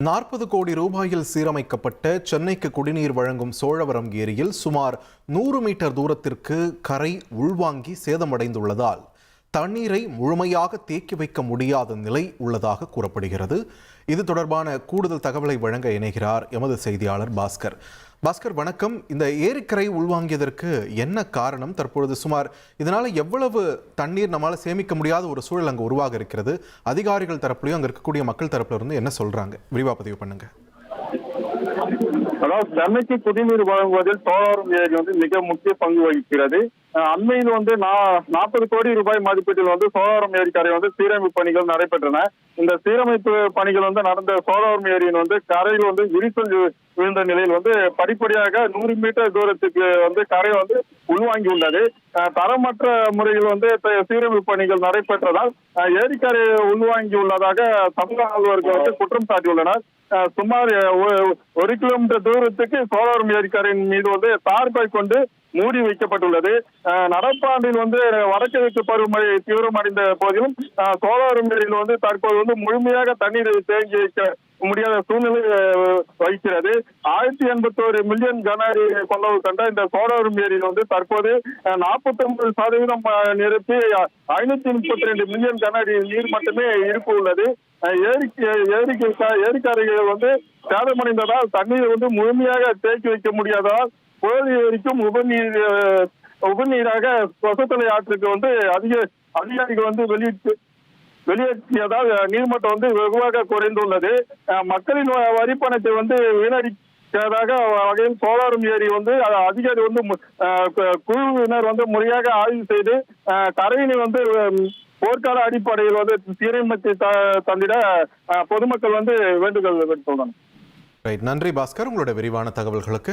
40 கோடி ரூபாயில் சீரமைக்கப்பட்ட சென்னைக்கு குடிநீர் வழங்கும் சோழவரம் ஏரியில் சுமார் 100 மீட்டர் தூரத்திற்கு கரை உள்வாங்கி சேதமடைந்துள்ளதால் தண்ணீரை முழுமையாக தேக்கி வைக்க முடியாத நிலை உள்ளதாக கூறப்படுகிறது. இது தொடர்பான கூடுதல் தகவலை வழங்க இணைகிறார் எமது செய்தியாளர் பாஸ்கர். வணக்கம். இந்த ஏரிக்கரை உள்வாங்கியதற்கு என்ன காரணம்? தற்பொழுது சுமார் இதனால எவ்வளவு தண்ணீர் நம்மளால சேமிக்க முடியாத ஒரு சூழல் அங்கு உருவாக இருக்கிறது? அதிகாரிகள் தரப்புலையும் அங்க இருக்கக்கூடிய மக்கள் தரப்புல இருந்து என்ன சொல்றாங்க? விரிவா பதிவு பண்ணுங்க. அதாவது சென்னைக்கு குடிநீர் வழங்குவதில் சோழவரம் ஏரி மிக முக்கிய பங்கு வகிக்கிறது. அண்மையில் 40 கோடி ரூபாய் மதிப்பீட்டில் சோழவரம் ஏரிக்கரை சீரமைப்பு பணிகள் நடைபெற்றன. இந்த சீரமைப்பு பணிகள் நடந்த சோழவரம் ஏரியின் கரையில் விரிசல் விழுந்த நிலையில் படிப்படியாக 100 மீட்டர் தூரத்துக்கு கரை உள்வாங்கி உள்ளது. தரமற்ற முறையில் சீரமைப்பு பணிகள் நடைபெற்றதால் ஏரிக்கரை உள்வாங்கி உள்ளதாக தமிழக ஆளுநர்கள் குற்றம் சாட்டியுள்ளனர். சுமார் 1 கிலோமீட்டர் தூரத்துக்கு சோழவரம் ஏரிக்கரையின் மீது தார்பாய் கொண்டு மூடி வைக்கப்பட்டுள்ளது. நடப்பாண்டில் வடகிழக்கு பருவமழை தீவிரமடைந்த போதிலும் சோழவரம் ஏரியில் தற்போது முழுமையாக தண்ணீரை தேங்கி வைக்க முடியாத சூழ்நிலை வகிக்கிறது. 1081 மில்லியன் கன அடி கொள்ளவு கண்ட இந்த சோழவரம் ஏரியில் தற்போது 49% நிரப்பி 532 மில்லியன் கன அடி நீர் மட்டுமே இருப்பு உள்ளது. ஏரிக்கரைகள் சேதமடைந்ததால் தண்ணீர் முழுமையாக தேக்கி வைக்க முடியாததால் கோழி ஏரிக்கும் உபநீராக கொசத்தலை ஆற்றுக்கு அதிகாரிகள் வெளியேற்றியதால் நீர்மட்டம் வெகுவாக குறைந்துள்ளது. மக்களின் வரிப்பணத்தை வீணடிக்காத வகையில் சோழவரம் ஏரி அதிகாரி குழுவினர் முறையாக ஆய்வு செய்து கரையினை போர்க்கால அடிப்படையில் சீரமைத்து தந்திட பொதுமக்கள் வேண்டுகோள் விடுத்துள்ளனர். நன்றி பாஸ்கர், உங்களுடைய விரிவான தகவல்களுக்கு.